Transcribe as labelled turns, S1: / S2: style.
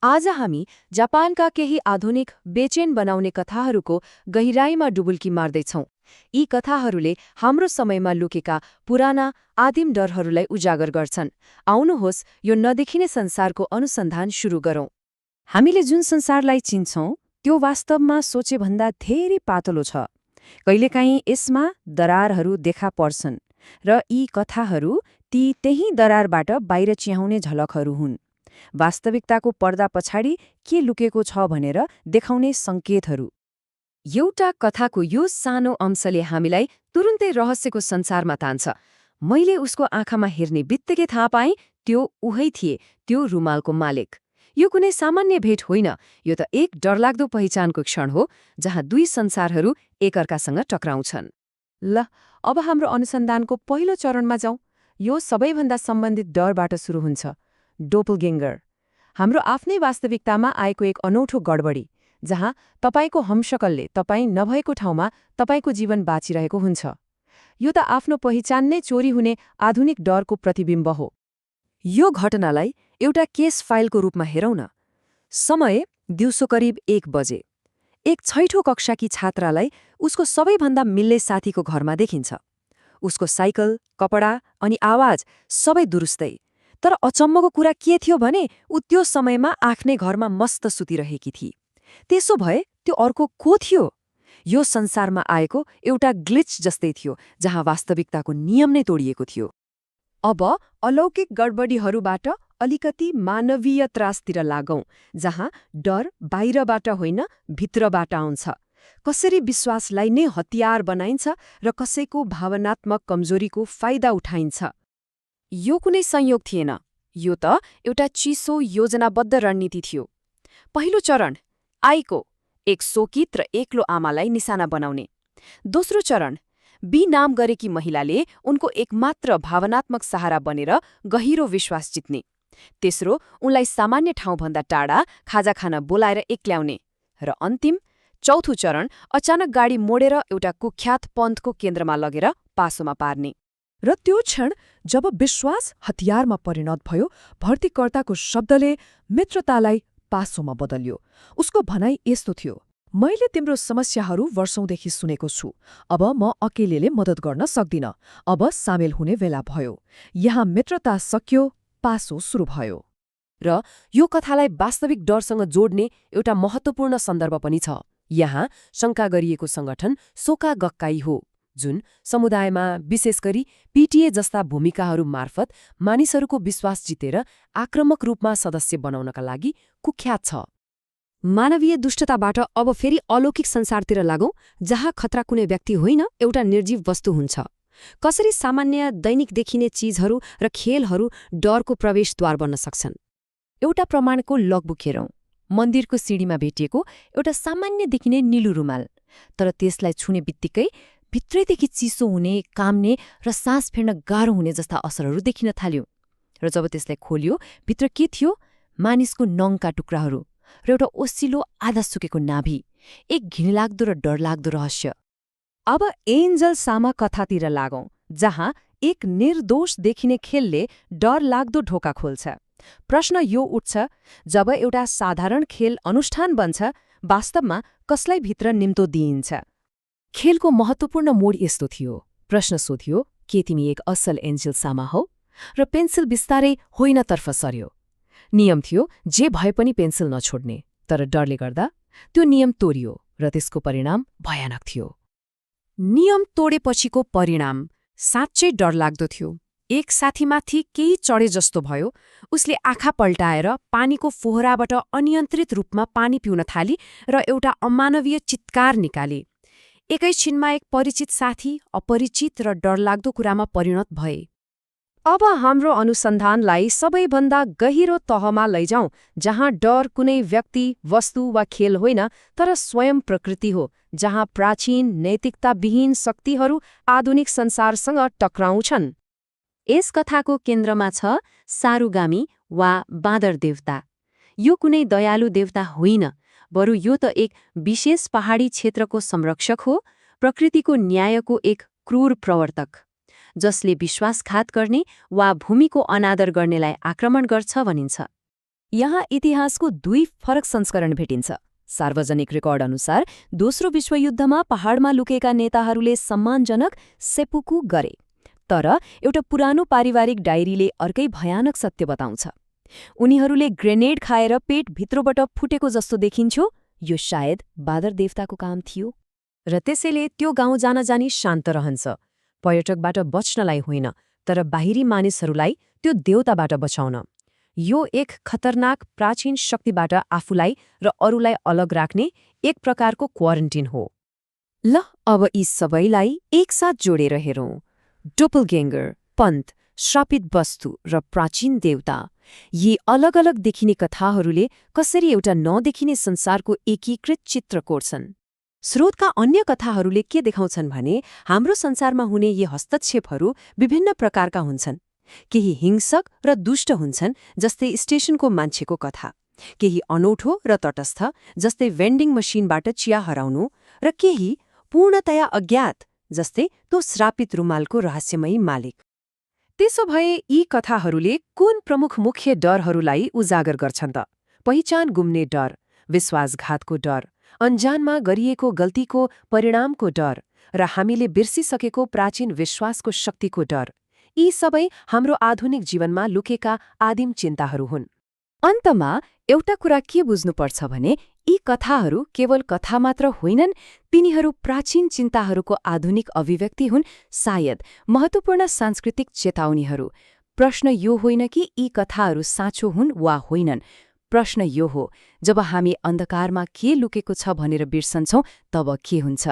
S1: आज हामी जापानका केही आधुनिक बेचेन बनाउने कथाहरूको गहिराईमा डुबुल्की मार्दैछौं। यी कथाहरूले हाम्रो समयमा लुकेका पुराना आदिम डरहरूलाई उजागर गर्छन्। आउनुहोस् यो नदेखिने संसारको अनुसन्धान सुरु गरौं।
S2: हामीले जुन संसारलाई चिन्छौं त्यो वास्तवमा सोचेभन्दा धेरै पातलो छ। कहिलेकाहीँ यसमा दरारहरू देखा पर्छन् र यी कथाहरू त्यही दरारबाट बाहिर च्याउने झलकहरू हुन्। वास्तविकताको पर्दा पछाडि के लुकेको छ भनेर देखाउने सङ्केतहरू।
S1: एउटा कथाको यो सानो अंशले हामीलाई तुरुन्तै रहस्यको संसारमा तान्छ। मैले उसको आँखामा हेर्ने बित्तिकै थाहा पाएँ त्यो उही थिए, त्यो रुमालको मालिक। यो कुनै सामान्य भेट होइन, यो त एक डरलाग्दो पहिचानको क्षण हो जहाँ दुई संसारहरू एकअर्कासँग टक्राउँछन्। ल, अब हाम्रो अनुसन्धानको पहिलो चरणमा जाउँ। यो सबैभन्दा सम्बन्धित डरबाट सुरु हुन्छ, डोपलगेङ्गर। हाम्रो आफ्नै वास्तविकतामा आएको एक अनौठो गडबडी, जहाँ तपाईको हमशकलले तपाईँ नभएको ठाउँमा तपाईको जीवन बाँचिरहेको हुन्छ। यो त आफ्नो पहिचान नै चोरी हुने आधुनिक डरको प्रतिबिम्ब हो।
S2: यो घटनालाई एउटा केस फाइलको रूपमा हेरौँ न। समय दिउँसो करिब 1 बजे। एक छैठौँ कक्षाकी छात्रालाई उसको सबैभन्दा मिल्ने साथीको घरमा देखिन्छ। उसको साइकल, कपडा अनि आवाज सबै दुरुस्तै। तर अचम्मको कुरा के थियो भने ऊ त्यो समयमा आफ्नै घरमा मस्त सुतिरहेकी थिए। त्यसो भए त्यो अर्को को थियो? यो संसारमा आएको एउटा ग्लिच जस्तै थियो, जहाँ वास्तविकताको नियम नै तोडिएको थियो।
S1: अब अलौकिक गडबडीहरूबाट अलिकति मानवीय त्रासतिर लागौं, जहाँ डर बाहिरबाट होइन भित्रबाट आउँछ। कसरी विश्वासलाई नै हतियार बनाइन्छ र कसैको भावनात्मक कमजोरीको फाइदा उठाइन्छ। यो कुनै संयोग थिएन, यो त एउटा चिसो योजनाबद्ध रणनीति थियो। पहिलो चरण, आईको एक शोकित र एक्लो आमालाई निशाना बनाउने। दोस्रो चरण, बी नाम गरेकी महिलाले उनको एकमात्र भावनात्मक सहारा बनेर गहिरो विश्वास जित्ने। तेस्रो, उनलाई सामान्य ठाउँभन्दा टाढा खाजा खान बोलाएर एक्ल्याउने। र अन्तिम, चौथो चरण, अचानक गाडी मोडेर एउटा कुख्यात पन्थको केन्द्रमा लगेर पासोमा पार्ने।
S2: र त्यो क्षण जब विश्वास हतियारमा परिणत भयो, भर्तीकर्ताको शब्दले मित्रतालाई पासोमा बदल्यो। उसको भनाइ यस्तो थियो, मैले तिम्रो समस्याहरू वर्षौंदेखि सुनेको छु। अब म अकेलेले मद्दत गर्न सक्दिन। अब सामेल हुने बेला भयो। यहाँ मित्रता सकियो, पासो सुरु भयो।
S1: र यो कथालाई वास्तविक डरसँग जोड्ने एउटा महत्त्वपूर्ण सन्दर्भ पनि छ। यहाँ शङ्का गरिएको सङ्गठन सोका गक्काई हो, जुन समुदायमा विशेष गरी पीटीए जस्ता भूमिकाहरू मार्फत मानिसहरूको विश्वास जितेर आक्रामक रूपमा सदस्य बनाउनका लागि कुख्यात छ।
S2: मानवीय दुष्टताबाट अब फेरि अलौकिक संसारतिर लागौं, जहाँ खतरा कुनै व्यक्ति होइन, एउटा निर्जीव वस्तु हुन्छ। कसरी सामान्य दैनिक देखिने चीजहरू र खेलहरू डरको प्रवेशद्वार बन्न सक्छन्। एउटा प्रमाणको लगबुक हेरौं। मन्दिरको सिँढीमा भेटिएको एउटा सामान्य देखिने नीलो रुमाल, तर त्यसलाई छुने बित्तिकै भित्रैदेखि चिसो हुने, काम्ने र सास फेर्न गाह्रो हुने जस्ता असरहरू देखिन थाल्यो। र जब त्यसलाई खोलियो, भित्र के थियो? मानिसको नङका टुक्राहरू र एउटा ओसिलो आधा सुकेको नाभि। एक घिनलाग्दो र डरलाग्दो रहस्य। अब एन्जल सामा कथातिर लागौं, जहाँ एक निर्दोष देखिने खेलले डरलाग्दो ढोका खोल्छ। प्रश्न यो उठ्छ, जब एउटा साधारण खेल अनुष्ठान बन्छ, वास्तवमा कसलाई भित्र निम्तो दिइन्छ? खेलको महत्त्वपूर्ण मोड यस्तो थियो। प्रश्न सोधियो, के तिमी एक असल एन्जल सामा हौ? र पेन्सिल बिस्तारै होइनतर्फ सर्यो। नियम थियो, जे भए पनि पेन्सिल नछोड्ने। तर डरले गर्दा त्यो नियम तोडियो र त्यसको परिणाम भयानक थियो। नियम तोडेपछिको परिणाम साँच्चै डरलाग्दो थियो। एक साथीमाथि केही चढे जस्तो भयो। उसले आँखा पल्टाएर पानीको फोहराबाट अनियन्त्रित रूपमा पानी पिउन थाली र एउटा अमानवीय चित्कार निकाले। एकैछिनमा एक परिचित साथी अपरिचित र डरलाग्दो कुरामा परिणत भए। अब हाम्रो अनुसन्धानलाई सबैभन्दा गहिरो तहमा लैजाउँ, जहाँ डर कुनै व्यक्ति, वस्तु वा खेल होइन, तर स्वयं प्रकृति हो, जहाँ प्राचीन नैतिकताविहीन शक्तिहरू आधुनिक संसारसँग टक्राउँछन्। यस कथाको केन्द्रमा छ सारुगामी वा बाँदर देवता। यो कुनै दयालु देवता होइन, बरु यो त एक विशेष पहाडी क्षेत्रको संरक्षक हो, प्रकृतिको न्यायको एक क्रूर प्रवर्तक, जसले विश्वासघात गर्ने वा भूमिको अनादर गर्नेलाई आक्रमण गर्छ भनिन्छ। यहाँ इतिहासको 2 फरक संस्करण भेटिन्छ। सार्वजनिक रेकर्ड अनुसार दोस्रो विश्वयुद्धमा पहाडमा लुकेका नेताहरूले सम्मानजनक सेपुकु गरे। तर एउटा पुरानो पारिवारिक डायरीले अर्कै भयानक सत्य बताउँछ। उनीहरूले ग्रेनेड खाएर पेट भित्रबाट फुटेको जस्तो देखिन्थ्यो। यो सायद बादर देवताको काम थियो।
S1: र त्यसैले त्यो गाउँ जान जानी शान्त रहन्छ, पर्यटकबाट बच्नलाई होइन, तर बाहिरी मानिसहरूलाई त्यो देवताबाट बचाउन। यो एक खतरनाक प्राचीन शक्तिबाट आफूलाई र अरूलाई अलग राख्ने एक प्रकारको क्वारेन्टिन हो। ल अब यी सबैलाई एकसाथ जोडेर हेरौँ। डोपलगेङ्गर, पन्थ, श्रापित वस्तु र प्राचीन देवता, यी अलग अलग देखिने कथाहरूले कसरी एउटा नदेखिने संसारको एकीकृत चित्र कोर्छन्। स्रोतका अन्य कथाहरूले के देखाउँछन् भने हाम्रो संसारमा हुने यी हस्तक्षेपहरू विभिन्न प्रकारका हुन्छन्। केही हिंसक र दुष्ट हुन्छन्, जस्तै स्टेशनको मान्छेको कथा, केही अनौठो र तटस्थ, जस्तै भेन्डिङ मसिनबाट चिया हराउनु, र केही पूर्णतया अज्ञात, जस्तै त्यो श्रापित रुमालको रहस्यमयी मालिक। त्यसो भए यी कथाहरूले कुन प्रमुख मुख्य डरहरूलाई उजागर गर्छन् त? पहिचान गुम्ने डर, विश्वासघातको डर, अनजानमा गरिएको गल्तीको परिणामको डर, र हामीले बिर्सिसकेको प्राचीन विश्वासको शक्तिको डर। यी सबै हाम्रो आधुनिक जीवनमा लुकेका आदिम चिन्ताहरू हुन्। अन्तमा एउटा कुरा के बुझ्नुपर्छ भने यी कथाहरू केवल कथा मात्र होइनन्, तिनीहरू प्राचीन चिन्ताहरूको आधुनिक अभिव्यक्ति हुन्, सायद महत्त्वपूर्ण सांस्कृतिक चेतावनीहरू। प्रश्न यो होइन कि यी कथाहरू साँचो हुन् वा होइनन्। प्रश्न यो हो, जब हामी अन्धकारमा के लुकेको छ भनेर बिर्सन्छौँ, तब के हुन्छ?